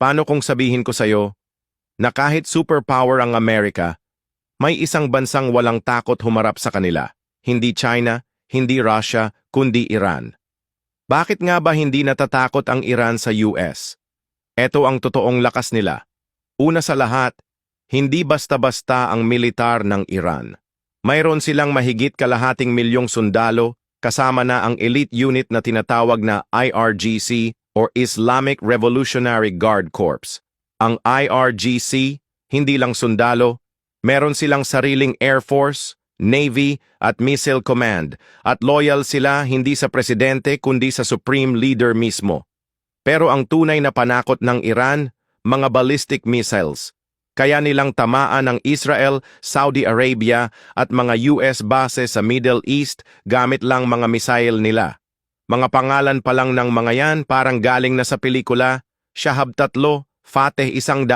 Paano kung sabihin ko sa'yo na kahit superpower ang Amerika, may isang bansang walang takot humarap sa kanila? Hindi China, hindi Russia, kundi Iran. Bakit nga ba hindi natatakot ang Iran sa US? Ito ang totoong lakas nila. Una sa lahat, hindi basta-basta ang militar ng Iran. Mayroon silang mahigit kalahating milyong sundalo, kasama na ang elite unit na tinatawag na IRGC or Islamic Revolutionary Guard Corps. Ang IRGC, hindi lang sundalo, meron silang sariling Air Force, Navy at Missile Command at loyal sila hindi sa presidente kundi sa Supreme Leader mismo. Pero ang tunay na panakot ng Iran, mga ballistic missiles. Kaya nilang tamaan ang Israel, Saudi Arabia at mga US base sa Middle East gamit lang mga missile nila. Mga pangalan pa lang ng mga yan parang galing na sa pelikula, Shahab 3, Fateh 110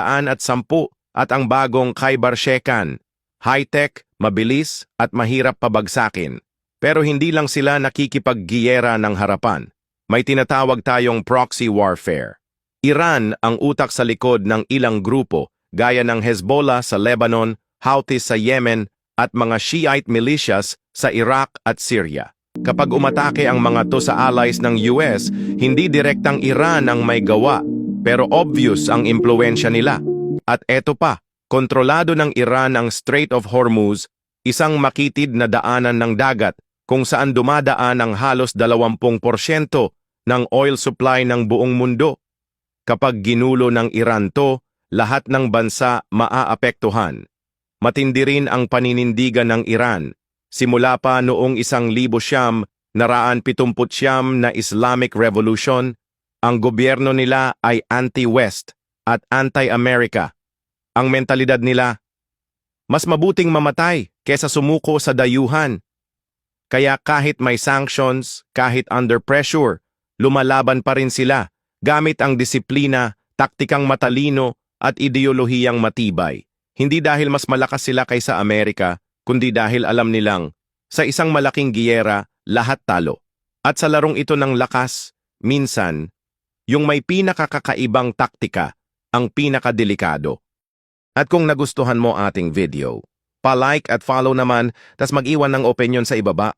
at ang bagong Khaybar Shekan. High-tech, mabilis at mahirap pabagsakin. Pero hindi lang sila nakikipaggiyera ng harapan. May tinatawag tayong proxy warfare. Iran ang utak sa likod ng ilang grupo gaya ng Hezbollah sa Lebanon, Houthis sa Yemen at mga Shiite militias sa Iraq at Syria. Kapag umatake ang mga to sa allies ng US, hindi direktang Iran ang may gawa, pero obvious ang impluensya nila. At eto pa, kontrolado ng Iran ang Strait of Hormuz, isang makitid na daanan ng dagat kung saan dumadaan ang halos 20% ng oil supply ng buong mundo. Kapag ginulo ng Iran to, lahat ng bansa maaapektuhan. Matindi rin ang paninindigan ng Iran. Simula pa noong 1979 na Islamic Revolution, ang gobyerno nila ay anti-West at anti-America. Ang mentalidad nila, mas mabuting mamatay kesa sumuko sa dayuhan. Kaya kahit may sanctions, kahit under pressure, lumalaban pa rin sila gamit ang disiplina, taktikang matalino at ideolohiyang matibay. Hindi dahil mas malakas sila kaysa Amerika, kundi dahil alam nilang, sa isang malaking giyera, lahat talo. At sa larong ito ng lakas, minsan, yung may pinakakakaibang taktika, ang pinakadelikado. At kung nagustuhan mo ating video, pa-like at follow naman, tas mag-iwan ng opinion sa ibaba.